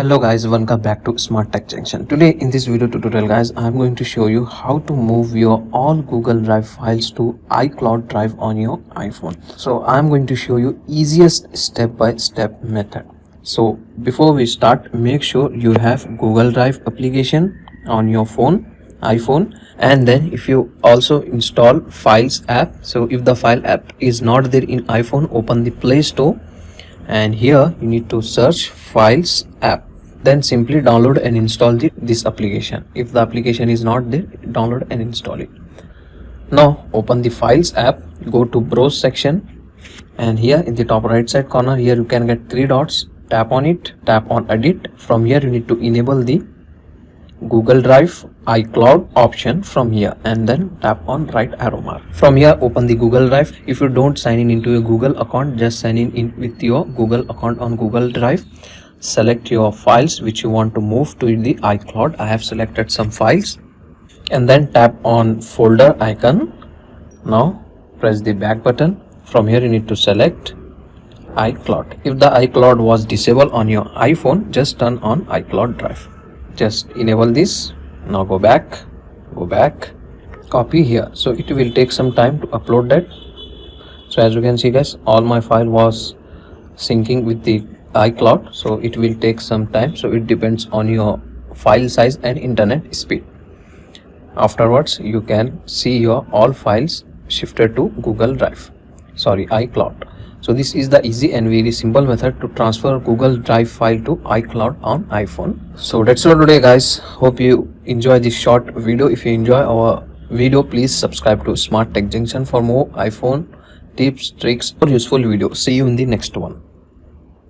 Hello guys, welcome back to Smart Tech Junction. Today in this video tutorial guys, I am going to show you how to move your all Google Drive files to iCloud Drive on your iPhone. So I am going to show you easiest step-by-step method. So before we start, make sure you have Google Drive application on your iPhone, and then if you also install Files app. So if the File app is not there in iPhone, open the Play Store, and here you need to search Files app. Then simply download and install this application. If the application is not there, download and install it. Now open the Files app, go to Browse section, and here in the top right side corner, here you can get three dots. Tap on it, tap on Edit. From here you need to enable the Google Drive iCloud option from here, and then tap on right arrow mark. From here open the Google Drive. If you don't sign in into a Google account, just sign in with your Google account on Google Drive. Select your files which you want to move to the iCloud. I have selected some files, and then tap on folder icon. Now press the back button. From here you need to select iCloud. If the iCloud was disabled on your iPhone, just turn on iCloud Drive. Just enable this. Now go back, copy here. So it will take some time to upload that. So as you can see guys, all my file was syncing with the iCloud, so it will take some time. So it depends on your file size and internet speed. Afterwards you can see your all files shifted to iCloud. So this is the easy and very simple method to transfer Google Drive file to iCloud on iPhone. So that's all today guys. Hope you enjoy this short video. If you enjoy our video, please subscribe to Smart Tech Junction for more iPhone tips, tricks or useful videos. See you in the next one.